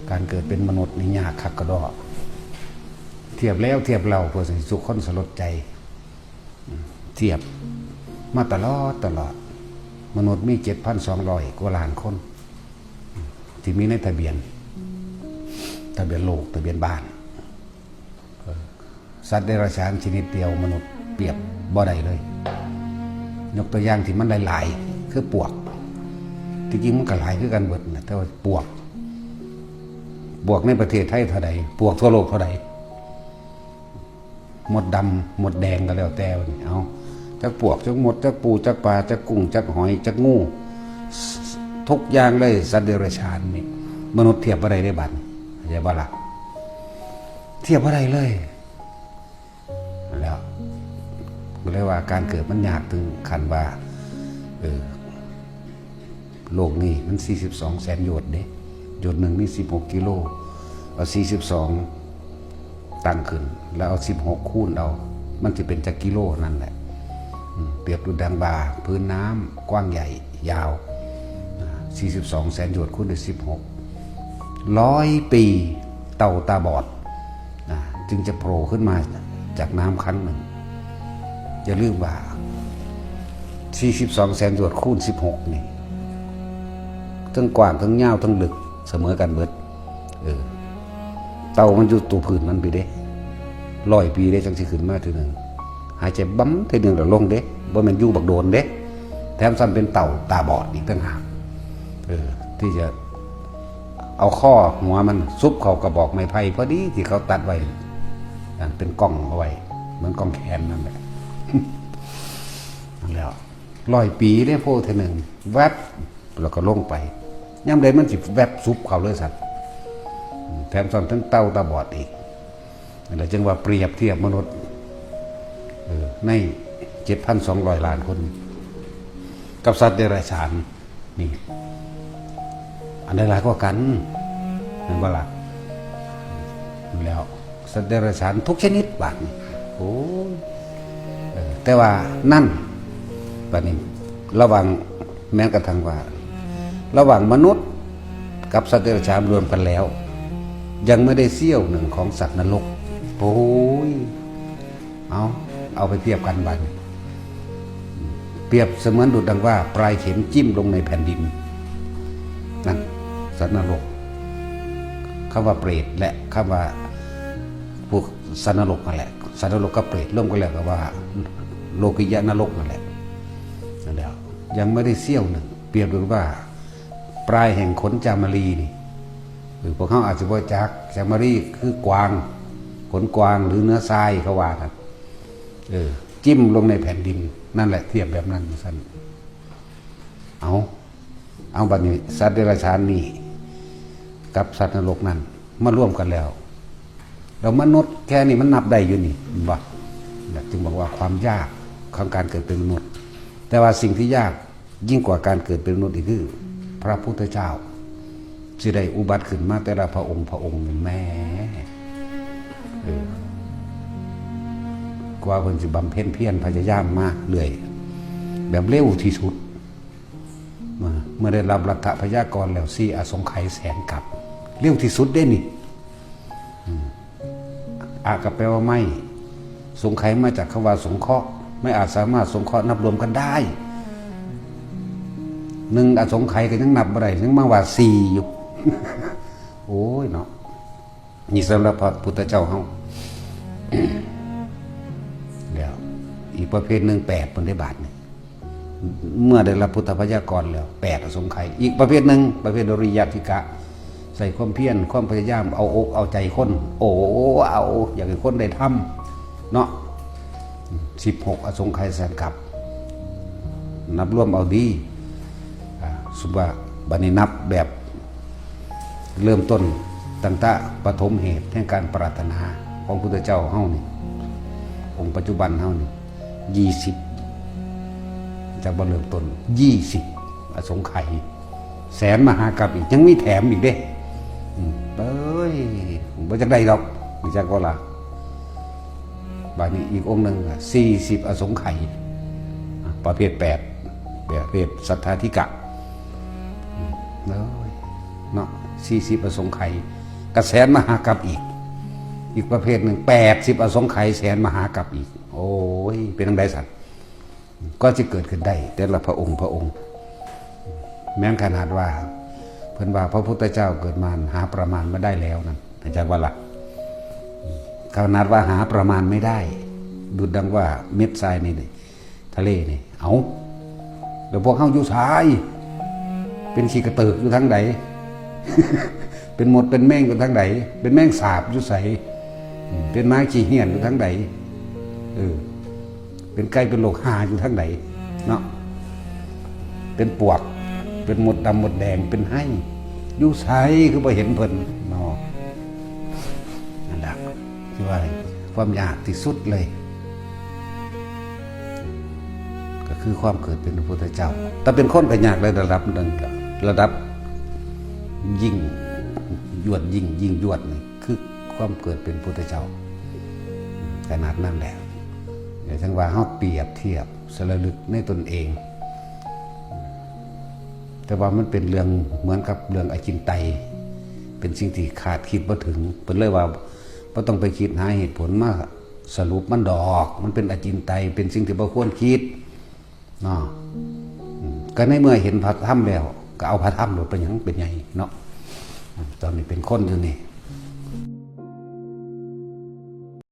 การเกิดเป็นมนุษย์นี่ยากคักกระดอเทียบแล้วเทียบเราเพื่อสิสุขคนสลดใจเทียบมาตลอดมนุษย์มี 7,200 กว่าล้านคนที่มีในทะเบียนโลกทะเบียนบ้านสัตว์เดรัจฉานชนิดเดียวมนุษย์เปรียบบ่ได้เลยยกตัวอย่างที่มันหลายๆคือปวกที่จริงมันก็หลายคือกันเบิดนะแต่ว่าปวกในประเทศไทยเท่าใดปวกทั่วโลกเท่าใดหมดดำหมดแดงก็แล้วแต่เอาจักปวกจักหมดจักปูจักปลาจักกุ้งจักหอยจักงูทุกอย่างเลยสัตว์เดรัจฉานนี่มนุษย์เทียบอะไรได้บัดเข้าใจบ่ล่ะเทียบอะไรเลยแล้วก็เลยว่าการเกิดมันยากถึงขั้นว่าโลกนี้มัน42แสนโยชน์เด้โยชน์หนึ่งนี่16 กิโลเอา42ตั้งขึ้นแล้วเอา16คูณเอามันจะเป็นจักกิโลนั่นแหละเปรียบดูดังว่าพื้นน้ำกว้างใหญ่ยาว42แสนโยชน์คูณด้วย16 100 ปีเต่าตาบอดจึงจะโผล่ขึ้นมาจากน้ำครั้งหนึ่งอย่าลืมว่า42แสนโยชน์คูณ16นี่ทั้งกว้างทั้งยาวทั้งลึกเสมอกันเบิดเต่ามันอยู่ตัวพื้นมันไปเด้100 ปีได้จังสิขึ้นมาทีหนึ่งหายใจบั๊มทีหนึ่งแล้วลงเด้บ่แม่นอยู่บักโดนเด้แถมซ้ำเป็นเต่าตาบอดอีกต่างหากที่จะเอาข้อหัวมันซุบเข้ากระบอกไม้ไผ่พอดีที่เขาตัดไว้เป็นกล้องเอาไว้เหมือนกล้องแขนนั่นแหละแล้ว100 ปีได้โพทีหนึ่งแวบแล้วก็ลงไปย่ำใดมันสิแวบซุบเขาเลยสัตว์แถมซ้ำทั้งเต่าตาบอดอีกแล้วจึงว่าเปรียบเทียบมนุษย์ใน 7,200 ล้านคนกับสัตว์เดรัจฉานนี่อันใดหลายกว่ากันเห็นบ่ล่ะแล้วสัตว์เดรัจฉานทุกชนิดบาดนี่โอ้แต่ว่านั่นบาดนี้ระหว่างแม้กระทั่งว่าระหว่างมนุษย์กับสัตว์เดรัจฉานรวมกันแล้วยังไม่ได้เสี้ยวหนึ่งของสัตว์นรกโอ้ยเอาไปเทียบกันบัดเปรียบเสมือนดุจดังว่าปลายเข็มจิ้มลงในแผ่นดินนั่นสัตว์นรกคำว่าเปรตและคำว่าพวกสัตว์นรกนั่นแหละสัตว์นรกกับเปรตร่วมกันแล้วก็ว่าโลกิยะนรกนั่นแหละนั่นแล้วยังไม่ได้เสี้ยวหนึ่งเปรียบดูว่าปลายแห่งขนจามรีนี่หรือพวกเขาอาจจะว่าจักจามรีคือกวางขนกวางหรือเนื้อทรายเขาว่ากันจิ้มลงในแผ่นดินนั่นแหละเทียบแบบนั้นสั้นเอาบัดนี้สัตว์เดรัจฉานนี่กับสัตว์นรกนั่นมาร่วมกันแล้วเรามนุษย์แค่นี้มันนับได้อยู่นี่บ่จึงบอกว่าความยากของการเกิดเป็นมนุษย์แต่ว่าสิ่งที่ยากยิ่งกว่าการเกิดเป็นมนุษย์อีกคือพระพุทธเจ้าสิได้อุบัติขึ้นมาแต่ละพระองค์แม่กว่าเพิ่นสิบำเพ็ญเพียรพยายามมากเรื่อยแบบเร็วที่สุดเมื่อได้รับรัฐพยากรแล้ว4 อสงไขยแสนกับเร็วที่สุดได้นี่อาก็แปลว่าไม่สงไขยมาจากคำว่าสงเคราะห์ไม่อาจสามารถสงเคราะห์นับรวมกันได้1 อสงไขยก็ยังนับบ่ได้ยังมาว่า4อยู่ โอ้ยเนาะนี่สำหรับพระพุทธเจ้าเฮา แล้วอีกประเภทหนึ่ง8ปฏิบัติเมื่อได้รับพุทธพยากรแล้ว8 อสงไขยอีกประเภทหนึ่งประเภทอริยธิกะใส่ความเพียรความพยายามเอาอกเอาใจคนเอาอยากให้คนได้ทำเนาะ16 อสงไขยแสนกับนับรวมเอาดีสุว่าบัดนี้นับแบบเริ่มต้นตั้งแต่ปฐมเหตุแห่งการปรารถนาของพุทธเจ้าเฮานี่องค์ปัจจุบันเฮานี่20จากเริ่มต้น20 อสงไขยแสนมหากัปอีกยังมีแถมอีกเด้บ่จักได้ดอกมีจักก็ล่ะบัดนี้อีกองค์นึง40 อสงไขยประเภท8ประเภทสัทธาธิกะเนาะ 40อสงไขยกระแสนมหากัปอีกประเภทหนึ่ง80อสงไขยแสนมหากัปอีกโอ้ยเป็นจังไดสัตว์ก็จะเกิดขึ้นได้แต่ละพระองค์แม้ขนาดว่าเพิ่นว่าพระพุทธเจ้าเกิดมาหาประมาณไม่ได้แล้วนั่นอาจารย์ว่าล่ะขนาดว่าหาประมาณไม่ได้ดุจดังว่าเม็ดทรายนี่ทะเลนี่เอาแล้วพวกเข้าอยู่ชายเป็นขี้กระเติกอยู่ทั้งใด เป็นหมดเป็นแม่งอยู่ทั้งใดเป็นแม่งสาบอยู่ใสเป็นไม้ขี้เหี้ยนอยู่ทั้งใดเป็นไก่เป็นโลกหาอยู่ทั้งใดเนาะเป็นปวกเป็นหมดดำหมดแดงเป็นให้อยู่ใสคือบ่เห็นเพิ่นเนาะนั่นแหละคือว่าความยากที่สุดเลยก็คือความเกิดเป็นพระพุทธเจ้าแต่เป็นคนก็ยากในระดับนึงระดับยิ่งยวดยิ่งยวดนี่คือความเกิดเป็นพระพุทธเจ้าขนาดนั้นแหละอย่างทั้งว่าเฮาเปรียบเทียบสระลึกในตนเองแต่ว่ามันเป็นเรื่องเหมือนกับเรื่องอจินไตยเป็นสิ่งที่ขาดคิดบ่ถึงเป็นเลยว่าบ่ต้องไปคิดหาเหตุผลมาสรุปมันดอกมันเป็นอจินไตยเป็นสิ่งที่บ่ควรคิดเนาะก็ในเมื่อเห็นพระธรรมแล้วก็เอาพระธรรมหลุดไปหยังเป็นไงเนาะตอนนี้เป็นคนอยู่นี่